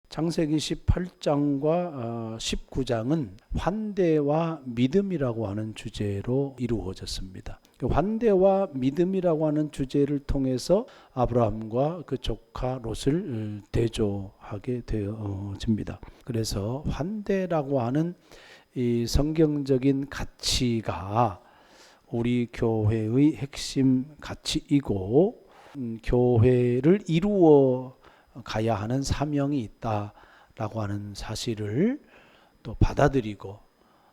창세기 18장과 19장은 환대와 믿음이라고 하는 주제로 이루어졌습니다. 환대와 믿음이라고 하는 주제를 통해서 아브라함과 그 조카 롯을 대조하게 되어집니다. 그래서 환대라고 하는 이 성경적인 가치가 우리 교회의 핵심 가치이고 교회를 이루어 가야 하는 사명이 있다라고 하는 사실을 또 받아들이고,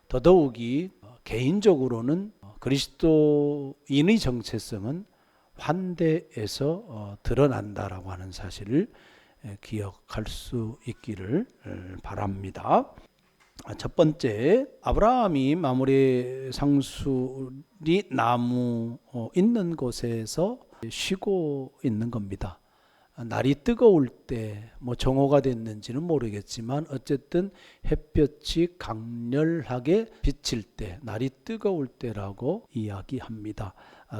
더더욱이 개인적으로는 그리스도인의 정체성은 환대에서 드러난다라고 하는 사실을 기억할 수 있기를 바랍니다. 첫 번째, 아브라함이 마므레 상수리 나무 있는 곳에서 쉬고 있는 겁니다. 날이 뜨거울 때, 정오가 됐는지는 모르겠지만 어쨌든 햇볕이 강렬하게 비칠 때, 날이 뜨거울 때라고 이야기합니다.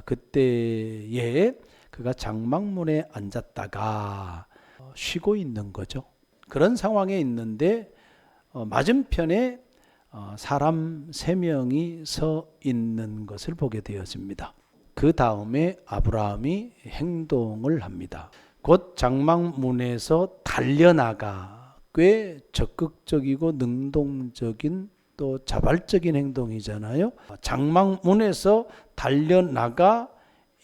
그때에 그가 장막문에 앉았다가 쉬고 있는 거죠. 그런 상황에 있는데 맞은편에 사람 3명이 서 있는 것을 보게 되어집니다. 그 다음에 아브라함이 행동을 합니다. 곧 장막문에서 달려나가, 꽤 적극적이고 능동적인 또 자발적인 행동이잖아요. 장막문에서 달려나가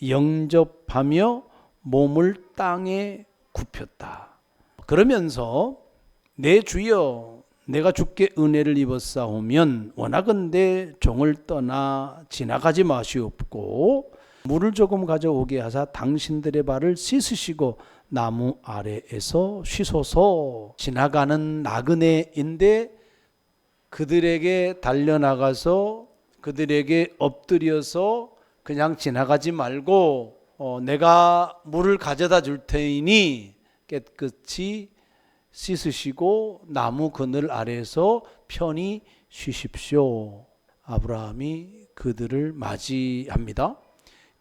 영접하며 몸을 땅에 굽혔다. 그러면서 내 주여, 내가 주께 은혜를 입었사오면 원하건대 종을 떠나 지나가지 마시옵고 물을 조금 가져오게 하사 당신들의 발을 씻으시고 나무 아래에서 쉬소서. 지나가는 나그네인데 그들에게 달려나가서 그들에게 엎드려서 그냥 지나가지 말고 내가 물을 가져다 줄 테니 깨끗이 씻으시고 나무 그늘 아래에서 편히 쉬십시오. 아브라함이 그들을 맞이합니다.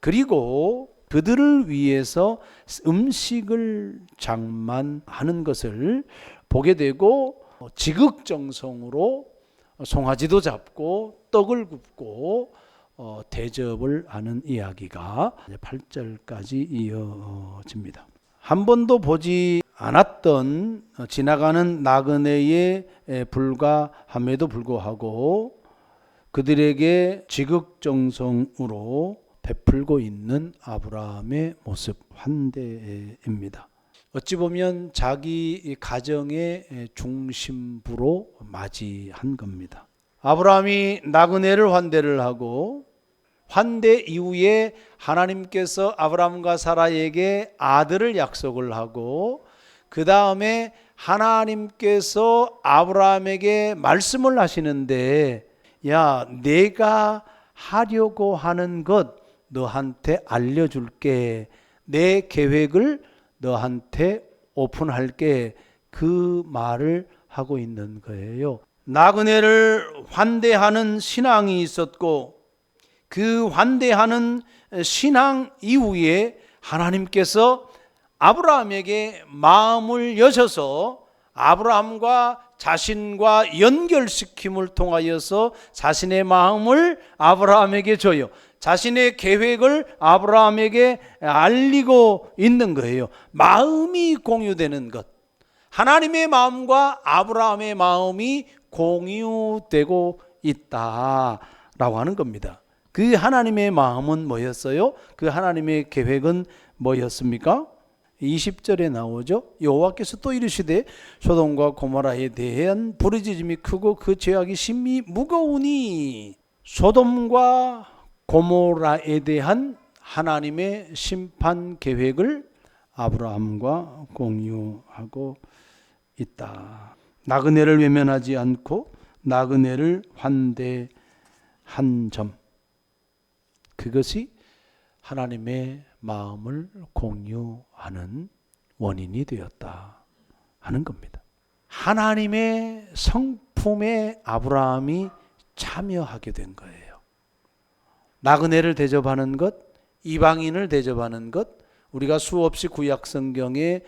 그리고 그들을 위해서 음식을 장만하는 것을 보게 되고 지극정성으로 송아지도 잡고 떡을 굽고 대접을 하는 이야기가 8절까지 이어집니다. 한 번도 보지 않았던 지나가는 나그네에 불과함에도 불구하고 그들에게 지극정성으로 베풀고 있는 아브라함의 모습, 환대입니다. 어찌 보면 자기 가정의 중심부로 맞이한 겁니다. 아브라함이 나그네를 환대를 하고, 환대 이후에 하나님께서 아브라함과 사라에게 아들을 약속을 하고, 그 다음에 하나님께서 아브라함에게 말씀을 하시는데, 야, 내가 하려고 하는 것 너한테 알려줄게. 내 계획을 너한테 오픈할게. 그 말을 하고 있는 거예요. 나그네를 환대하는 신앙이 있었고, 그 환대하는 신앙 이후에 하나님께서 아브라함에게 마음을 여셔서 아브라함과 자신과 연결시킴을 통하여서 자신의 마음을 아브라함에게 줘요. 자신의 계획을 아브라함에게 알리고 있는 거예요. 마음이 공유되는 것. 하나님의 마음과 아브라함의 마음이 공유되고 있다라고 하는 겁니다. 그 하나님의 마음은 뭐였어요? 그 하나님의 계획은 뭐였습니까? 20절에 나오죠. 여호와께서 또 이르시되 소돔과 고모라에 대한 부르짖음이 크고 그 죄악이 심히 무거우니. 소돔과 고모라에 대한 하나님의 심판 계획을 아브라함과 공유하고 있다. 나그네를 외면하지 않고 나그네를 환대한 점, 그것이 하나님의 마음을 공유하는 원인이 되었다 하는 겁니다. 하나님의 성품에 아브라함이 참여하게 된 거예요. 나그네를 대접하는 것, 이방인을 대접하는 것, 우리가 수없이 구약 성경에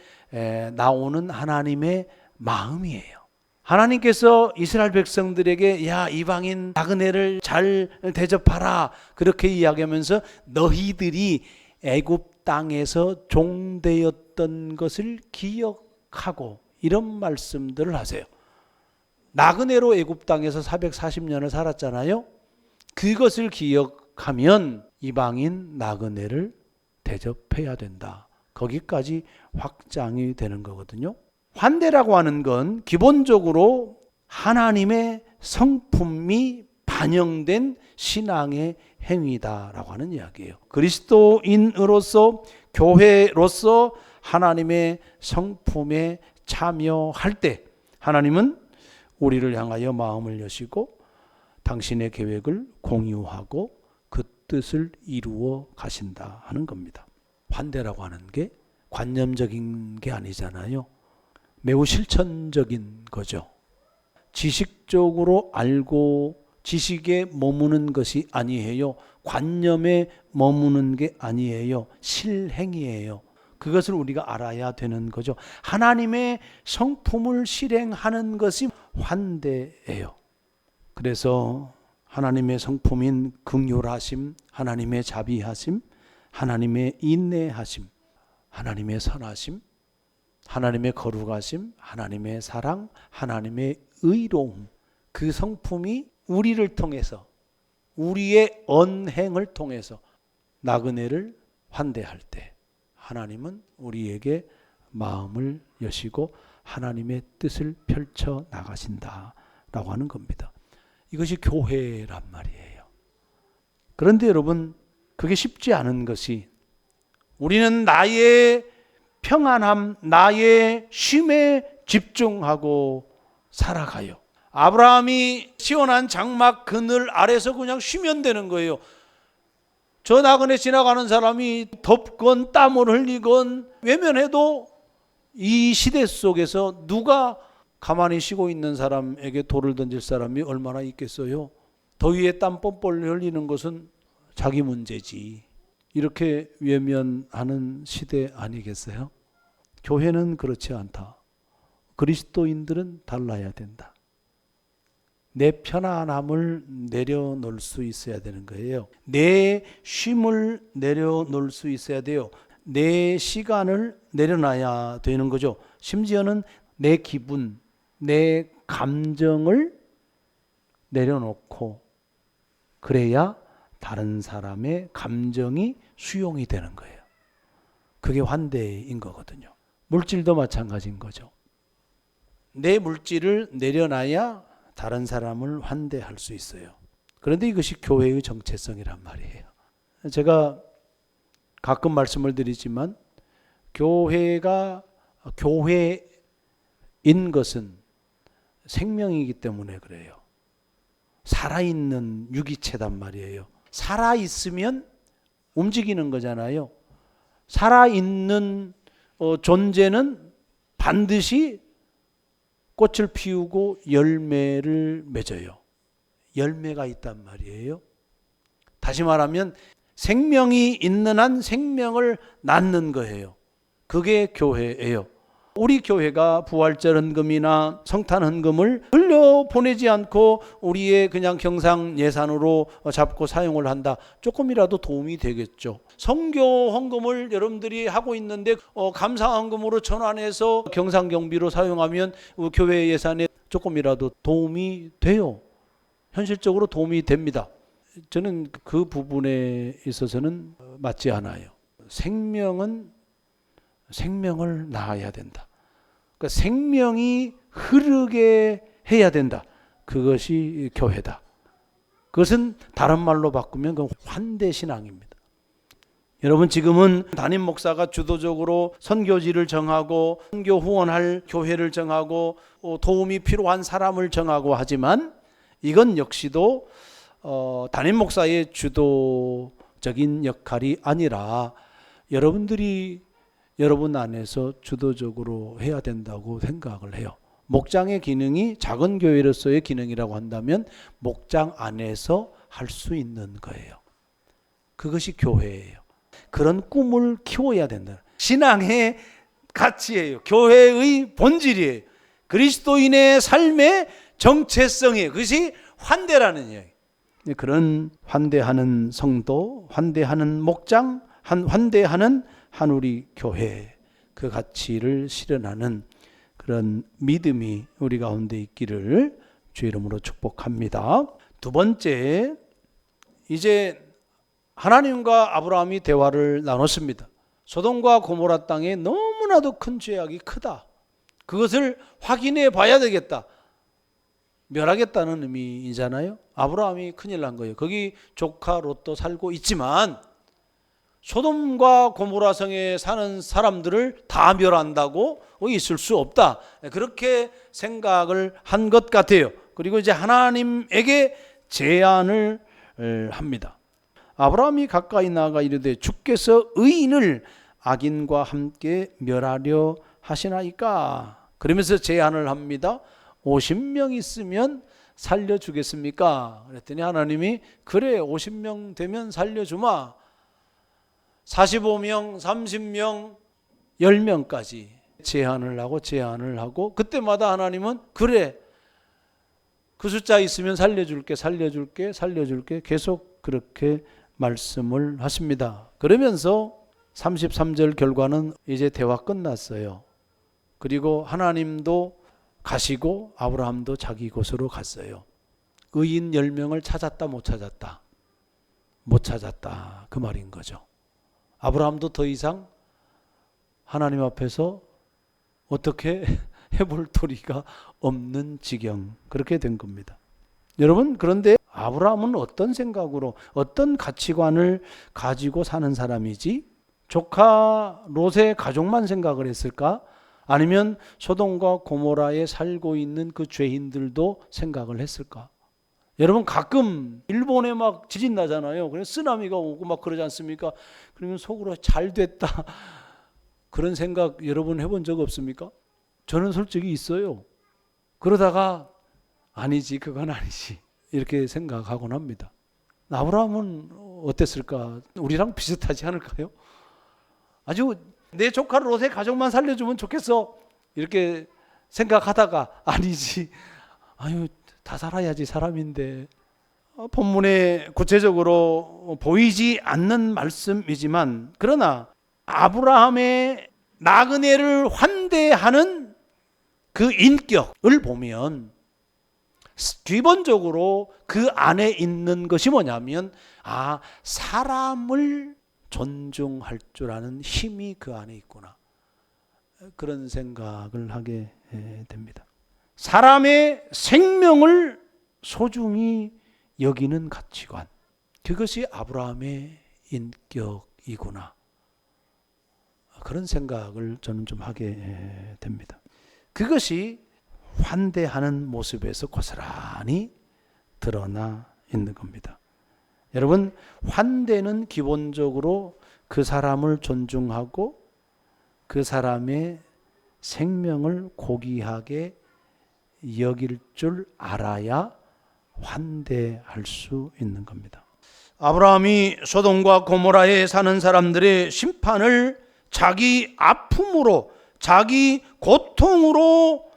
나오는 하나님의 마음이에요. 하나님께서 이스라엘 백성들에게 야, 이방인 나그네를 잘 대접하라 그렇게 이야기하면서 너희들이 애굽 땅에서 종되었던 것을 기억하고 이런 말씀들을 하세요. 나그네로 애굽 땅에서 440년을 살았잖아요. 그것을 기억하면 이방인 나그네를 대접해야 된다. 거기까지 확장이 되는 거거든요. 환대라고 하는 건 기본적으로 하나님의 성품이 반영된 신앙의 행위다라고 하는 이야기예요. 그리스도인으로서 교회로서 하나님의 성품에 참여할 때 하나님은 우리를 향하여 마음을 여시고 당신의 계획을 공유하고 그 뜻을 이루어 가신다 하는 겁니다. 환대라고 하는 게 관념적인 게 아니잖아요. 매우 실천적인 거죠. 지식적으로 알고 지식에 머무는 것이 아니에요. 관념에 머무는 게 아니에요. 실행이에요. 그것을 우리가 알아야 되는 거죠. 하나님의 성품을 실행하는 것이 환대예요. 그래서 하나님의 성품인 긍휼하심, 하나님의 자비하심, 하나님의 인내하심, 하나님의 선하심, 하나님의 거룩하심, 하나님의 사랑, 하나님의 의로움, 그 성품이 우리를 통해서 우리의 언행을 통해서 나그네를 환대할 때 하나님은 우리에게 마음을 여시고 하나님의 뜻을 펼쳐 나가신다라고 하는 겁니다. 이것이 교회란 말이에요. 그런데 여러분, 그게 쉽지 않은 것이 우리는 나의 평안함, 나의 쉼에 집중하고 살아가요. 아브라함이 시원한 장막 그늘 아래서 그냥 쉬면 되는 거예요. 저 나그네 지나가는 사람이 덥건 땀을 흘리건 외면해도 이 시대 속에서 누가 가만히 쉬고 있는 사람에게 돌을 던질 사람이 얼마나 있겠어요? 더위에 땀 뻘뻘 흘리는 것은 자기 문제지. 이렇게 외면하는 시대 아니겠어요? 교회는 그렇지 않다. 그리스도인들은 달라야 된다. 내 편안함을 내려놓을 수 있어야 되는 거예요. 내 쉼을 내려놓을 수 있어야 돼요. 내 시간을 내려놔야 되는 거죠. 심지어는 내 기분, 내 감정을 내려놓고 그래야 다른 사람의 감정이 수용이 되는 거예요. 그게 환대인 거거든요. 물질도 마찬가지인 거죠. 내 물질을 내려놔야 다른 사람을 환대할 수 있어요. 그런데 이것이 교회의 정체성이란 말이에요. 제가 가끔 말씀을 드리지만 교회가 교회인 것은 생명이기 때문에 그래요. 살아있는 유기체단 말이에요. 살아있으면 움직이는 거잖아요. 살아있는 존재는 반드시 꽃을 피우고 열매를 맺어요. 열매가 있단 말이에요. 다시 말하면 생명이 있는 한 생명을 낳는 거예요. 그게 교회예요. 우리 교회가 부활절 헌금이나 성탄 헌금을 흘려보내지 않고 우리의 그냥 경상 예산으로 잡고 사용을 한다. 조금이라도 도움이 되겠죠. 선교 헌금을 여러분들이 하고 있는데 감사 헌금으로 전환해서 경상 경비로 사용하면 교회 예산에 조금이라도 도움이 돼요. 현실적으로 도움이 됩니다. 저는 그 부분에 있어서는 맞지 않아요. 생명은 생명을 낳아야 된다. 그러니까 생명이 흐르게 해야 된다. 그것이 교회다. 그것은 다른 말로 바꾸면 그 환대신앙입니다. 여러분, 지금은 담임 목사가 주도적으로 선교지를 정하고 선교 후원할 교회를 정하고 도움이 필요한 사람을 정하고 하지만 이건 역시도 담임 목사의 주도적인 역할이 아니라 여러분들이 여러분 안에서 주도적으로 해야 된다고 생각을 해요. 목장의 기능이 작은 교회로서의 기능이라고 한다면 목장 안에서 할 수 있는 거예요. 그것이 교회예요. 그런 꿈을 키워야 된다. 신앙의 가치예요. 교회의 본질이에요. 그리스도인의 삶의 정체성이에요. 그것이 환대라는 이야기. 그런 환대하는 성도, 환대하는 목장, 환대하는 한우리 교회, 그 가치를 실현하는 그런 믿음이 우리 가운데 있기를 주의 이름으로 축복합니다. 두 번째, 이제 하나님과 아브라함이 대화를 나눴습니다. 소돔과 고모라 땅에 너무나도 큰 죄악이 크다. 그것을 확인해 봐야 되겠다. 멸하겠다는 의미이잖아요. 아브라함이 큰일 난 거예요. 거기 조카 롯도 살고 있지만 소돔과 고모라 성에 사는 사람들을 다 멸한다고 있을 수 없다. 그렇게 생각을 한 것 같아요. 그리고 이제 하나님에게 제안을 합니다. 아브라함이 가까이 나아가 이르되 주께서 의인을 악인과 함께 멸하려 하시나이까? 그러면서 제안을 합니다. 50명 있으면 살려주겠습니까? 그랬더니 하나님이 그래 50명 되면 살려주마. 45명, 30명, 10명까지 제안을 하고 그때마다 하나님은 그래 그 숫자 있으면 살려줄게 계속 그렇게 말씀을 하십니다. 그러면서 33절 결과는 이제 대화 끝났어요. 그리고 하나님도 가시고 아브라함도 자기 곳으로 갔어요. 의인 10명을 찾았다 못 찾았다? 못 찾았다 그 말인 거죠. 아브라함도 더 이상 하나님 앞에서 어떻게 해볼 도리가 없는 지경, 그렇게 된 겁니다. 여러분, 그런데 아브라함은 어떤 생각으로, 어떤 가치관을 가지고 사는 사람이지? 조카 롯의 가족만 생각을 했을까? 아니면 소돔과 고모라에 살고 있는 그 죄인들도 생각을 했을까? 여러분, 가끔 일본에 막 지진 나잖아요. 그래서 쓰나미가 오고 막 그러지 않습니까? 그러면 속으로 잘 됐다 그런 생각 여러분 해본 적 없습니까? 저는 솔직히 있어요. 그러다가 아니지, 그건 아니지, 이렇게 생각하곤 합니다. 아브라함은 어땠을까? 우리랑 비슷하지 않을까요? 아주 내 조카 롯의 가족만 살려주면 좋겠어 이렇게 생각하다가 아니지, 아유 다 살아야지 사람인데. 본문에 구체적으로 보이지 않는 말씀이지만 그러나 아브라함의 나그네를 환대하는 그 인격을 보면 기본적으로 그 안에 있는 것이 뭐냐면 사람을 존중할 줄 아는 힘이 그 안에 있구나, 그런 생각을 하게 됩니다. 사람의 생명을 소중히 여기는 가치관, 그것이 아브라함의 인격이구나, 그런 생각을 저는 좀 하게 됩니다. 그것이 환대하는 모습에서 고스란히 드러나 있는 겁니다. 여러분, 환대는 기본적으로 그 사람을 존중하고 그 사람의 생명을 고귀하게 여길 줄 알아야 환대할 수 있는 겁니다. 아브라함이 소돔과 고모라에 사는 사람들의 심판을 자기 아픔으로, 자기 고통으로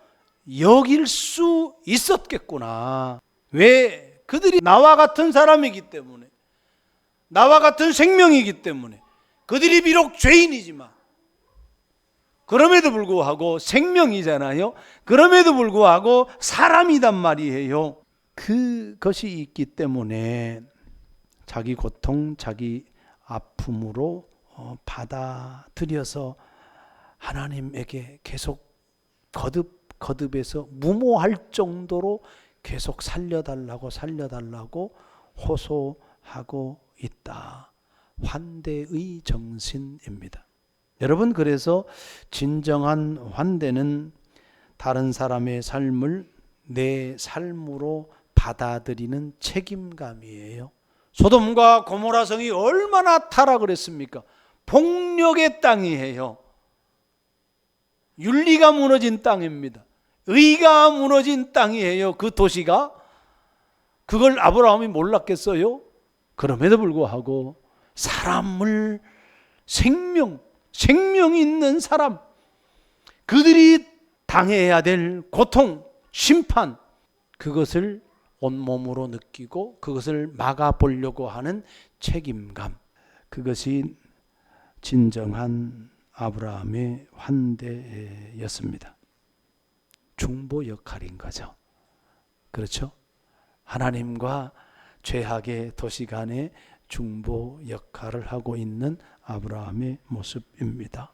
여길 수 있었겠구나. 왜? 그들이 나와 같은 사람이기 때문에, 나와 같은 생명이기 때문에. 그들이 비록 죄인이지만 그럼에도 불구하고 생명이잖아요. 그럼에도 불구하고 사람이단 말이에요. 그것이 있기 때문에 자기 고통, 자기 아픔으로 받아들여서 하나님에게 계속 거듭해서 무모할 정도로 계속 살려달라고 호소하고 있다. 환대의 정신입니다. 여러분, 그래서 진정한 환대는 다른 사람의 삶을 내 삶으로 받아들이는 책임감이에요. 소돔과 고모라 성이 얼마나 타락을 했습니까? 폭력의 땅이에요. 윤리가 무너진 땅입니다. 의가 무너진 땅이에요. 그 도시가. 그걸 아브라함이 몰랐겠어요? 그럼에도 불구하고 사람을, 생명 있는 사람, 그들이 당해야 될 고통, 심판, 그것을 온몸으로 느끼고 그것을 막아보려고 하는 책임감, 그것이 진정한 아브라함의 환대였습니다. 중보 역할인 거죠. 그렇죠? 하나님과 죄악의 도시 간의 중보 역할을 하고 있는 아브라함의 모습입니다.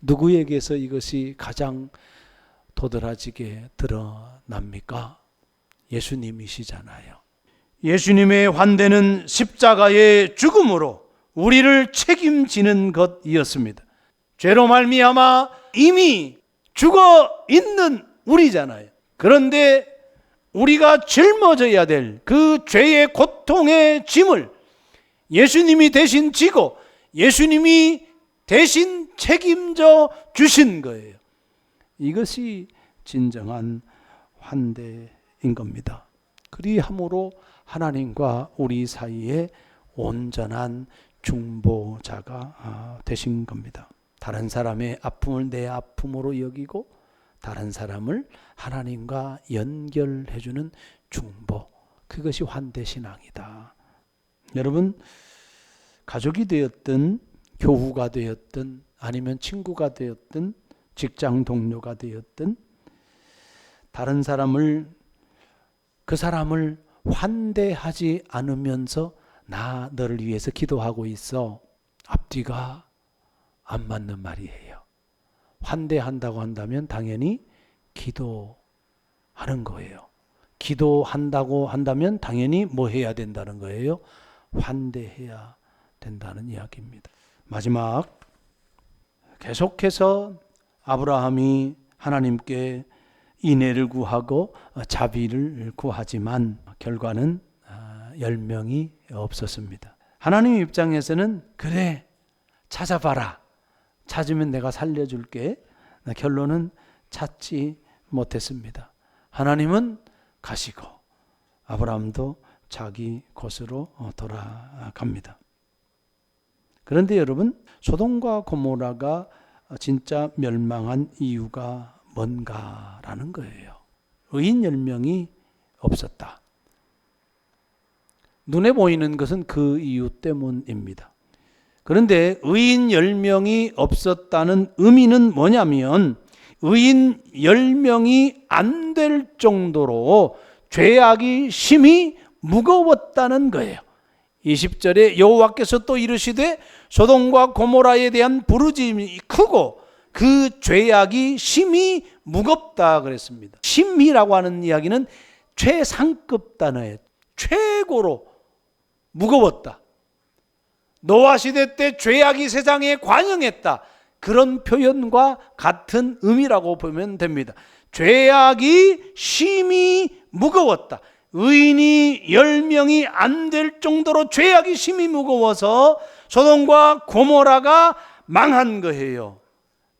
누구에게서 이것이 가장 도드라지게 드러납니까? 예수님이시잖아요. 예수님의 환대는 십자가의 죽음으로 우리를 책임지는 것이었습니다. 죄로 말미암아 이미 죽어 있는 우리잖아요. 그런데 우리가 짊어져야 될 그 죄의 고통의 짐을 예수님이 대신 지고 예수님이 대신 책임져 주신 거예요. 이것이 진정한 환대인 겁니다. 그리함으로 하나님과 우리 사이에 온전한 중보자가 되신 겁니다. 다른 사람의 아픔을 내 아픔으로 여기고 다른 사람을 하나님과 연결해주는 중보, 그것이 환대신앙이다. 여러분, 가족이 되었든 교우가 되었든 아니면 친구가 되었든 직장 동료가 되었든 다른 사람을, 그 사람을 환대하지 않으면서 나 너를 위해서 기도하고 있어, 앞뒤가 안 맞는 말이에요. 환대한다고 한다면 당연히 기도하는 거예요. 기도한다고 한다면 당연히 뭐 해야 된다는 거예요? 환대해야 된다는 이야기입니다. 마지막, 계속해서 아브라함이 하나님께 인애를 구하고 자비를 구하지만 결과는 열명이 없었습니다. 하나님 입장에서는 그래, 찾아봐라, 찾으면 내가 살려줄게. 결론은 찾지 못했습니다. 하나님은 가시고 아브라함도 자기 곳으로 돌아갑니다. 그런데 여러분, 소돔과 고모라가 진짜 멸망한 이유가 뭔가라는 거예요. 의인 10명이 없었다. 눈에 보이는 것은 그 이유 때문입니다. 그런데 의인 10명이 없었다는 의미는 뭐냐면 의인 10명이 안 될 정도로 죄악이 심히 무거웠다는 거예요. 20절에 여호와께서 또 이르시되 소돔과 고모라에 대한 부르짖음이 크고 그 죄악이 심히 무겁다 그랬습니다. 심히라고 하는 이야기는 최상급 단어예요. 최고로 무거웠다. 노아 시대 때 죄악이 세상에 관영했다. 그런 표현과 같은 의미라고 보면 됩니다. 죄악이 심히 무거웠다. 의인이 10명이 안 될 정도로 죄악이 심히 무거워서 소돔과 고모라가 망한 거예요.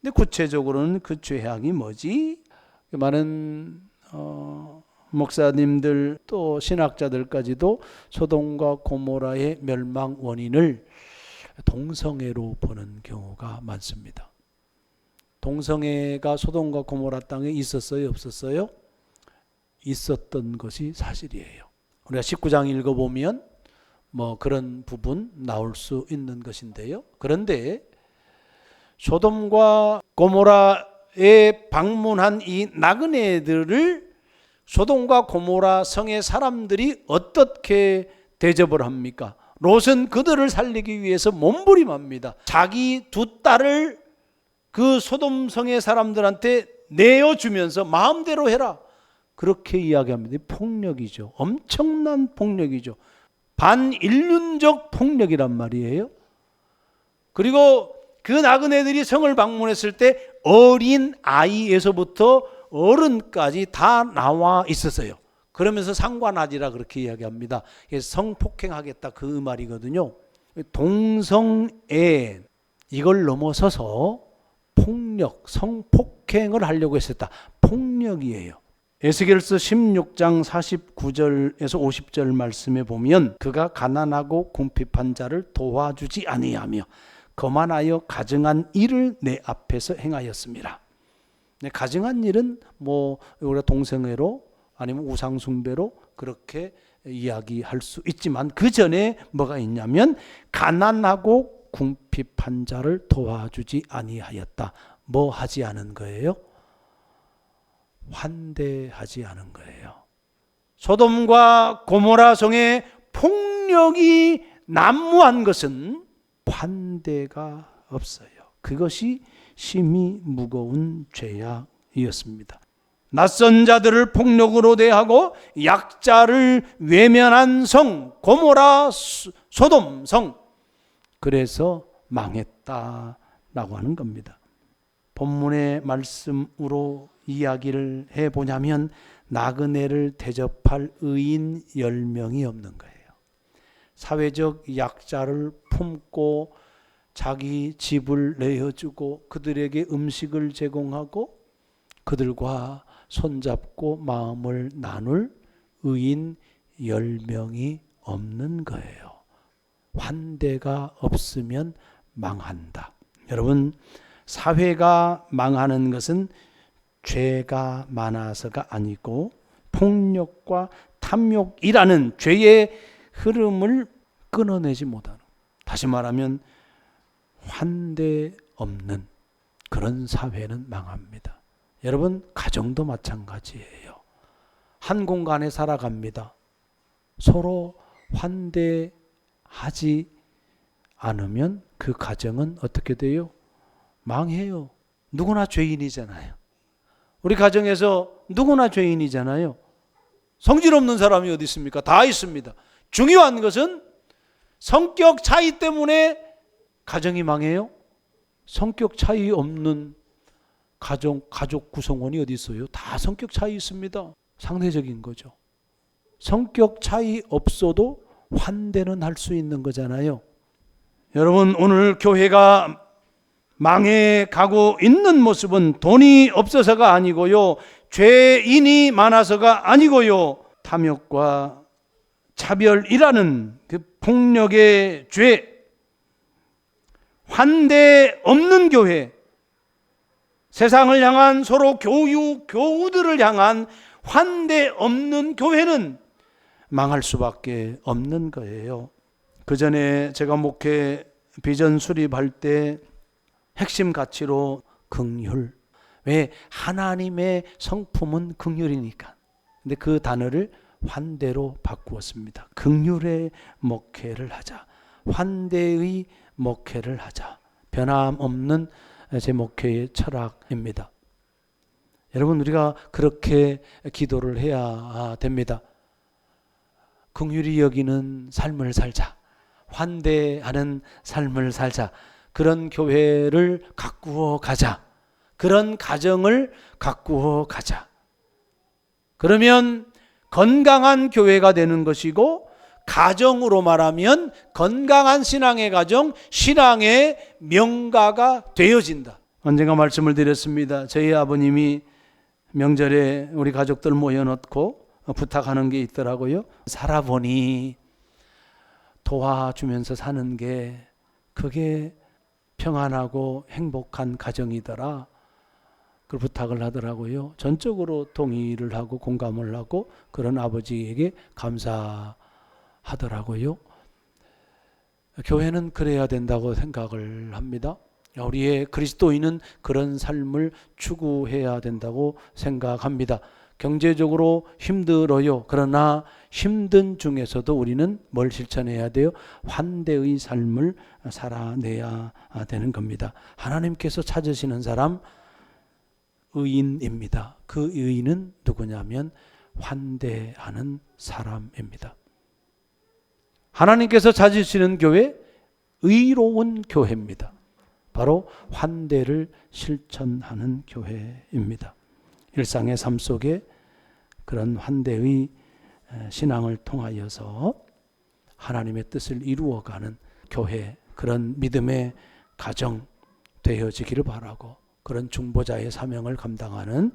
근데 구체적으로는 그 죄악이 뭐지? 많은 목사님들 또 신학자들까지도 소돔과 고모라의 멸망 원인을 동성애로 보는 경우가 많습니다. 동성애가 소돔과 고모라 땅에 있었어요, 없었어요? 있었던 것이 사실이에요. 우리가 19장 읽어보면 뭐 그런 부분 나올 수 있는 것인데요. 그런데 소돔과 고모라에 방문한 이 나그네들을 소돔과 고모라 성의 사람들이 어떻게 대접을 합니까? 롯은 그들을 살리기 위해서 몸부림합니다. 자기 두 딸을 그 소돔 성의 사람들한테 내어주면서 마음대로 해라, 그렇게 이야기합니다. 폭력이죠. 엄청난 폭력이죠. 반인륜적 폭력이란 말이에요. 그리고 그 나그네들이 성을 방문했을 때 어린 아이에서부터 어른까지 다 나와 있었어요. 그러면서 상관하지라 그렇게 이야기합니다. 성폭행하겠다 그 말이거든요. 동성애, 이걸 넘어서서 폭력, 성폭행을 하려고 했었다. 폭력이에요. 에스겔서 16장 49절에서 50절 말씀에 보면 그가 가난하고 궁핍한 자를 도와주지 아니하며 거만하여 가증한 일을 내 앞에서 행하였습니다. 가증한 일은 뭐 우리가 동성애로 아니면 우상숭배로 그렇게 이야기할 수 있지만 그 전에 뭐가 있냐면 가난하고 궁핍한 자를 도와주지 아니하였다. 뭐 하지 않은 거예요? 환대하지 않은 거예요. 소돔과 고모라 성의 폭력이 난무한 것은 환대가 없어요. 그것이 심히 무거운 죄악이었습니다. 낯선 자들을 폭력으로 대하고 약자를 외면한 성 고모라 소돔 성, 그래서 망했다라고 하는 겁니다. 본문의 말씀으로 이야기를 해보냐면 나그네를 대접할 의인 10명이 없는 거예요. 사회적 약자를 품고 자기 집을 내어주고 그들에게 음식을 제공하고 그들과 손잡고 마음을 나눌 의인 10명이 없는 거예요. 환대가 없으면 망한다. 여러분, 사회가 망하는 것은 죄가 많아서가 아니고 폭력과 탐욕이라는 죄의 흐름을 끊어내지 못하는, 다시 말하면 환대 없는 그런 사회는 망합니다. 여러분, 가정도 마찬가지예요. 한 공간에 살아갑니다. 서로 환대하지 않으면 그 가정은 어떻게 돼요? 망해요. 누구나 죄인이잖아요. 우리 가정에서 누구나 죄인이잖아요. 성질 없는 사람이 어디 있습니까? 다 있습니다. 중요한 것은 성격 차이 때문에 가정이 망해요? 성격 차이 없는 가족 구성원이 어디 있어요? 다 성격 차이 있습니다. 상대적인 거죠. 성격 차이 없어도 환대는 할 수 있는 거잖아요. 여러분, 오늘 교회가 망해가고 있는 모습은 돈이 없어서가 아니고요, 죄인이 많아서가 아니고요, 탐욕과 차별이라는 그 폭력의 죄, 환대 없는 교회, 세상을 향한 서로 교우들을 향한 환대 없는 교회는 망할 수밖에 없는 거예요. 그 전에 제가 목회 비전 수립할 때 핵심 가치로 긍휼. 왜? 하나님의 성품은 긍휼이니까. 근데 그 단어를 환대로 바꾸었습니다. 긍휼의 목회를 하자. 환대의 목회를 하자. 변함없는 제 목회의 철학입니다. 여러분, 우리가 그렇게 기도를 해야 됩니다. 긍휼히 여기는 삶을 살자. 환대하는 삶을 살자. 그런 교회를 가꾸어 가자. 그런 가정을 가꾸어 가자. 그러면 건강한 교회가 되는 것이고, 가정으로 말하면 건강한 신앙의 가정, 신앙의 명가가 되어진다. 언젠가 말씀을 드렸습니다. 저희 아버님이 명절에 우리 가족들 모여놓고 부탁하는 게 있더라고요. 살아보니 도와주면서 사는 게 그게 평안하고 행복한 가정이더라. 그 부탁을 하더라고요. 전적으로 동의를 하고 공감을 하고 그런 아버지에게 감사하더라고요. 교회는 그래야 된다고 생각을 합니다. 우리의 그리스도인은 그런 삶을 추구해야 된다고 생각합니다. 경제적으로 힘들어요. 그러나 힘든 중에서도 우리는 뭘 실천해야 돼요? 환대의 삶을 살아내야 되는 겁니다. 하나님께서 찾으시는 사람 의인입니다. 그 의인은 누구냐면 환대하는 사람입니다. 하나님께서 찾으시는 교회, 의로운 교회입니다. 바로 환대를 실천하는 교회입니다. 일상의 삶 속에 그런 환대의 신앙을 통하여서 하나님의 뜻을 이루어가는 교회, 그런 믿음의 가정 되어지기를 바라고, 그런 중보자의 사명을 감당하는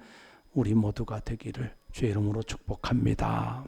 우리 모두가 되기를 주의 이름으로 축복합니다.